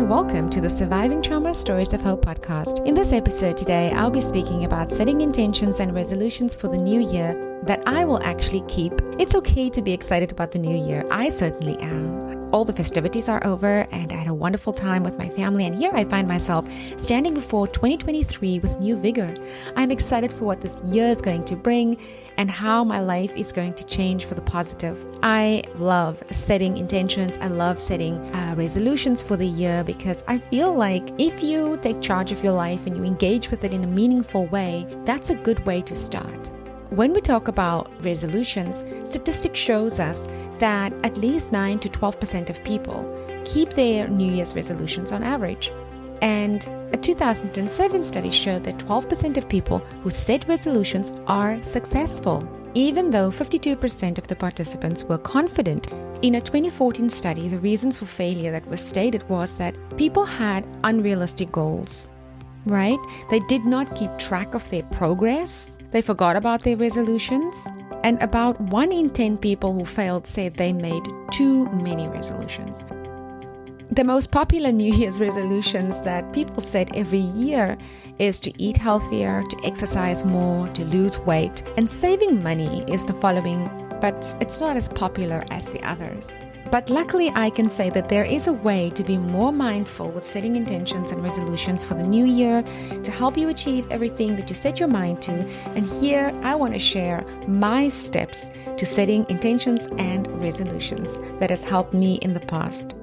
and welcome to the Surviving Trauma Stories of Hope podcast. In this episode today, I'll be speaking about setting intentions and resolutions for the new year that I will actually keep. It's okay to be excited about the new year. I certainly am. All the festivities are over and I had a wonderful time with my family, and here I find myself standing before 2023 with new vigor. I'm excited for what this year is going to bring and how my life is going to change for the positive. I love setting intentions. I love setting resolutions for the year because I feel like if you take charge of your life and you engage with it in a meaningful way, that's a good way to start. When we talk about resolutions, statistics shows us that at least 9 to 12% of people keep their New Year's resolutions on average. And a 2007 study showed that 12% of people who set resolutions are successful, even though 52% of the participants were confident. In a 2014 study, the reasons for failure that was stated was that people had unrealistic goals, right? They did not keep track of their progress. They forgot about their resolutions, and about 1 in 10 people who failed said they made too many resolutions. The most popular New Year's resolutions that people set every year is to eat healthier, to exercise more, to lose weight, and saving money is the following, but it's not as popular as the others. But luckily, I can say that there is a way to be more mindful with setting intentions and resolutions for the new year to help you achieve everything that you set your mind to. And here, I want to share my steps to setting intentions and resolutions that has helped me in the past.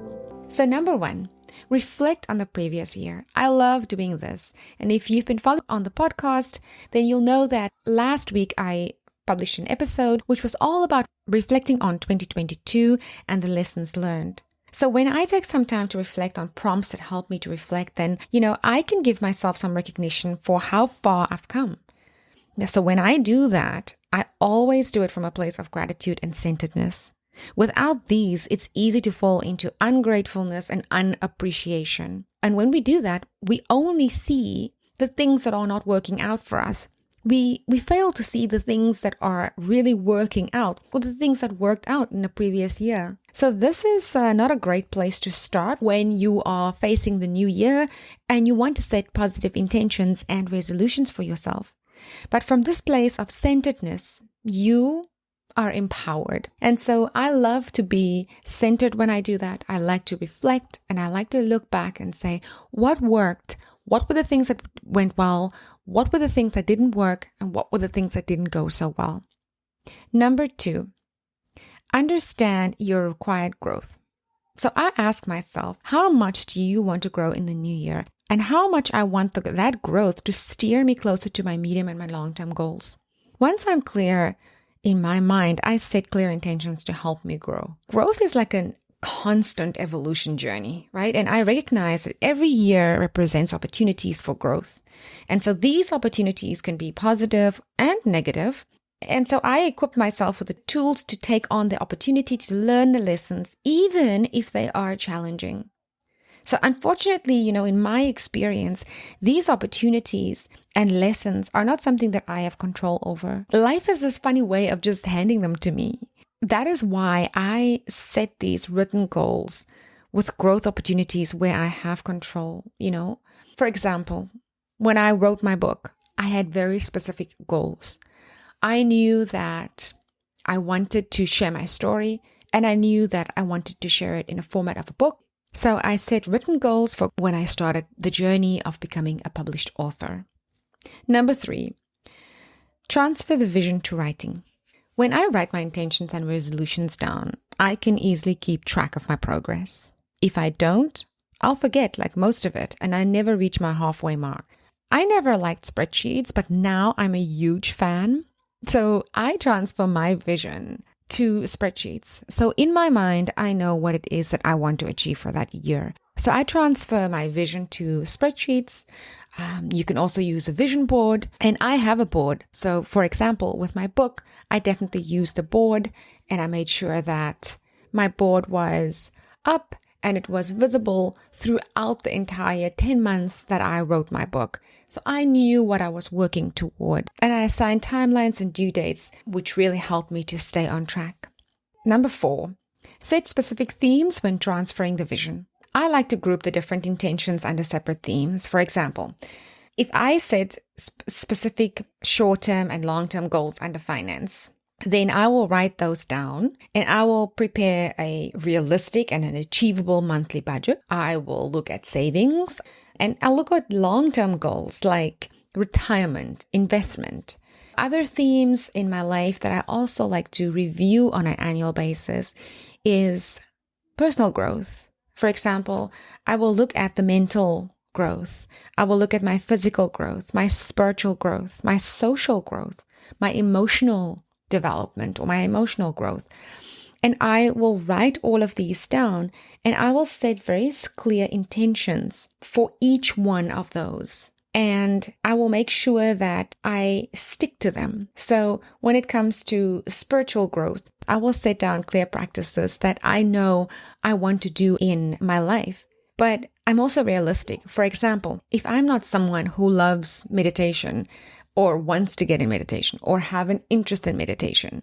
So number 1, reflect on the previous year. I love doing this. And if you've been following on the podcast, then you'll know that last week I published an episode which was all about reflecting on 2022 and the lessons learned. So when I take some time to reflect on prompts that help me to reflect, then, I can give myself some recognition for how far I've come. So when I do that, I always do it from a place of gratitude and centeredness. Without these, it's easy to fall into ungratefulness and unappreciation. And when we do that, we only see the things that are not working out for us. We fail to see the things that are really working out, or the things that worked out in the previous year. So this is not a great place to start when you are facing the new year and you want to set positive intentions and resolutions for yourself. But from this place of centeredness, you are empowered. And so I love to be centered when I do that. I like to reflect and I like to look back and say, what worked? What were the things that went well? What were the things that didn't work? And what were the things that didn't go so well? Number 2, understand your required growth. So I ask myself, how much do you want to grow in the new year? And how much I want that growth to steer me closer to my medium and my long-term goals. Once I'm clear in my mind, I set clear intentions to help me grow. Growth is like a constant evolution journey, right? And I recognize that every year represents opportunities for growth. And so these opportunities can be positive and negative. And so I equip myself with the tools to take on the opportunity to learn the lessons, even if they are challenging. So unfortunately, in my experience, these opportunities and lessons are not something that I have control over. Life is this funny way of just handing them to me. That is why I set these written goals with growth opportunities where I have control. For example, when I wrote my book, I had very specific goals. I knew that I wanted to share my story, and I knew that I wanted to share it in a format of a book. So I set written goals for when I started the journey of becoming a published author. Number 3, transfer the vision to writing. When I write my intentions and resolutions down, I can easily keep track of my progress. If I don't, I'll forget like most of it, and I never reach my halfway mark. I never liked spreadsheets, but now I'm a huge fan. So I transfer my vision to spreadsheets. So in my mind, I know what it is that I want to achieve for that year. So I transfer my vision to spreadsheets. You can also use a vision board, and I have a board. So for example, with my book, I definitely used a board, and I made sure that my board was up and it was visible throughout the entire 10 months that I wrote my book. So I knew what I was working toward, and I assigned timelines and due dates, which really helped me to stay on track. Number 4, set specific themes when transferring the vision. I like to group the different intentions under separate themes. For example, if I set specific short-term and long-term goals under finance, then I will write those down and I will prepare a realistic and an achievable monthly budget. I will look at savings and I'll look at long-term goals like retirement, investment. Other themes in my life that I also like to review on an annual basis is personal growth. For example, I will look at the mental growth. I will look at my physical growth, my spiritual growth, my social growth, my emotional development or my emotional growth. And I will write all of these down and I will set very clear intentions for each one of those. And I will make sure that I stick to them. So when it comes to spiritual growth, I will set down clear practices that I know I want to do in my life. But I'm also realistic. For example, if I'm not someone who loves meditation or wants to get in meditation or have an interest in meditation,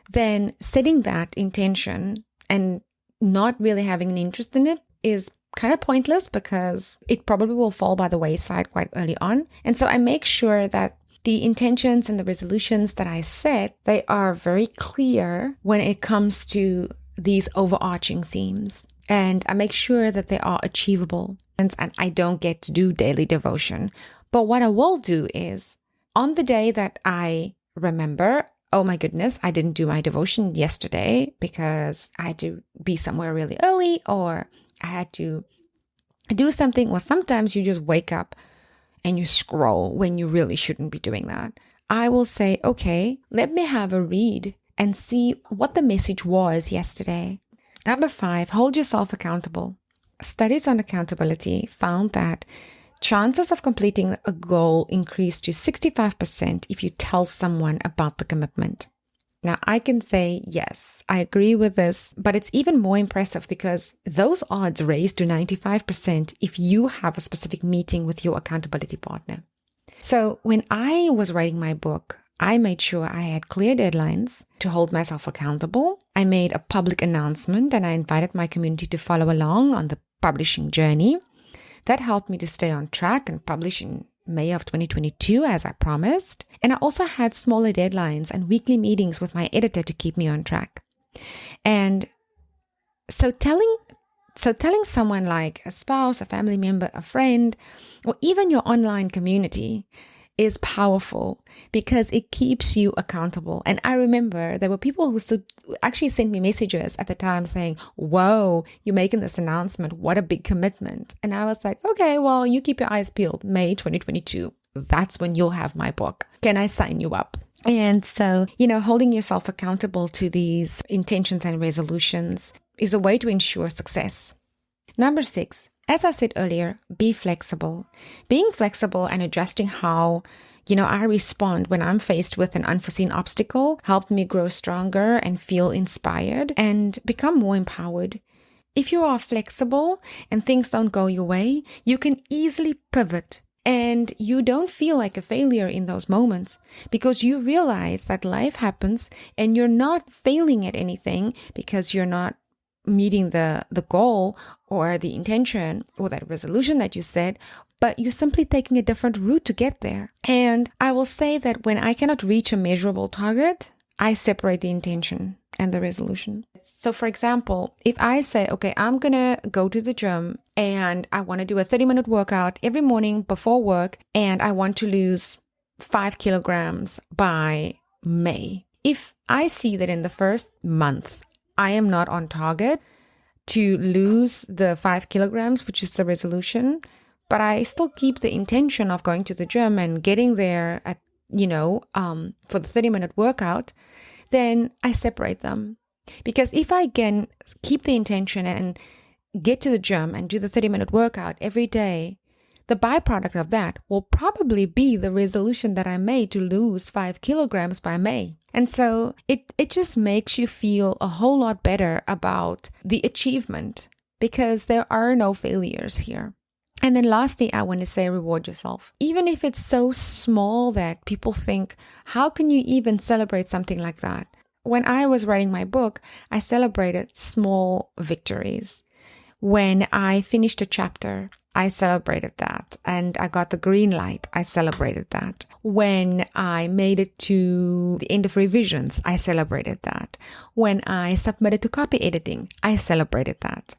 then setting that intention and not really having an interest in it is kind of pointless because it probably will fall by the wayside quite early on. And so I make sure that the intentions and the resolutions that I set, they are very clear when it comes to these overarching themes. And I make sure that they are achievable. And I don't get to do daily devotion. But what I will do is on the day that I remember, oh my goodness, I didn't do my devotion yesterday because I had to be somewhere really early or I had to do something. Or sometimes you just wake up and you scroll when you really shouldn't be doing that. I will say, okay, let me have a read and see what the message was yesterday. Number 5, hold yourself accountable. Studies on accountability found that chances of completing a goal increase to 65% if you tell someone about the commitment. Now, I can say, yes, I agree with this, but it's even more impressive because those odds raise to 95% if you have a specific meeting with your accountability partner. So when I was writing my book, I made sure I had clear deadlines to hold myself accountable. I made a public announcement and I invited my community to follow along on the publishing journey. That helped me to stay on track and publish in May of 2022 as I promised. And I also had smaller deadlines and weekly meetings with my editor to keep me on track. And so telling someone like a spouse, a family member, a friend, or even your online community is powerful because it keeps you accountable. And I remember there were people who actually sent me messages at the time saying, whoa, you're making this announcement. What a big commitment. And I was like, okay, well, you keep your eyes peeled. May 2022. That's when you'll have my book. Can I sign you up? And so, holding yourself accountable to these intentions and resolutions is a way to ensure success. Number 6, as I said earlier, be flexible. Being flexible and adjusting how, I respond when I'm faced with an unforeseen obstacle helped me grow stronger and feel inspired and become more empowered. If you are flexible and things don't go your way, you can easily pivot and you don't feel like a failure in those moments because you realize that life happens and you're not failing at anything because you're not meeting the goal or the intention or that resolution that you set, but you're simply taking a different route to get there. And I will say that when I cannot reach a measurable target, I separate the intention and the resolution. So for example, if I say, okay, I'm going to go to the gym and I want to do a 30-minute workout every morning before work and I want to lose 5 kilograms by May. If I see that in the first month, I am not on target to lose the 5 kilograms, which is the resolution, but I still keep the intention of going to the gym and getting there at, for the 30-minute workout, then I separate them. Because if I can keep the intention and get to the gym and do the 30-minute workout every day, the byproduct of that will probably be the resolution that I made to lose 5 kilograms by May. And so it just makes you feel a whole lot better about the achievement because there are no failures here. And then lastly, I want to say reward yourself. Even if it's so small that people think, how can you even celebrate something like that? When I was writing my book, I celebrated small victories. When I finished a chapter, I celebrated that. And I got the green light, I celebrated that. When I made it to the end of revisions, I celebrated that. When I submitted to copy editing, I celebrated that.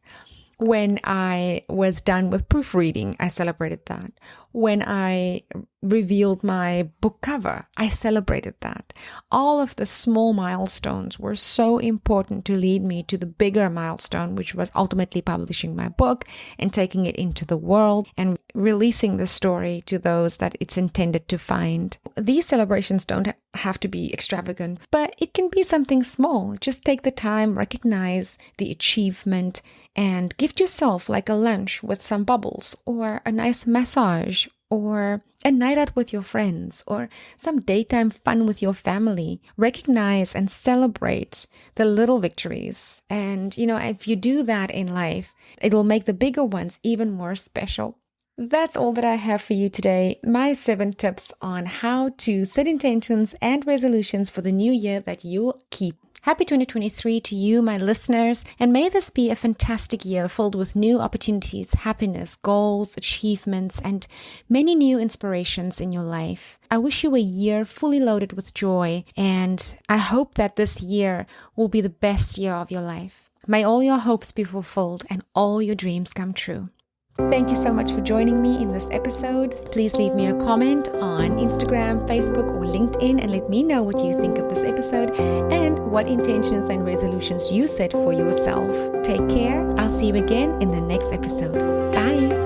When I was done with proofreading, I celebrated that. When I revealed my book cover, I celebrated that. All of the small milestones were so important to lead me to the bigger milestone, which was ultimately publishing my book and taking it into the world and releasing the story to those that it's intended to find. These celebrations don't have to be extravagant, but it can be something small. Just take the time, recognize the achievement, and gift yourself like a lunch with some bubbles, or a nice massage, or a night out with your friends, or some daytime fun with your family. Recognize and celebrate the little victories. And, if you do that in life, it'll make the bigger ones even more special. That's all that I have for you today. My 7 tips on how to set intentions and resolutions for the new year that you'll keep. Happy 2023 to you, my listeners, and may this be a fantastic year filled with new opportunities, happiness, goals, achievements, and many new inspirations in your life. I wish you a year fully loaded with joy, and I hope that this year will be the best year of your life. May all your hopes be fulfilled and all your dreams come true. Thank you so much for joining me in this episode. Please leave me a comment on Instagram, Facebook, or LinkedIn and let me know what you think of this episode and what intentions and resolutions you set for yourself. Take care. I'll see you again in the next episode. Bye.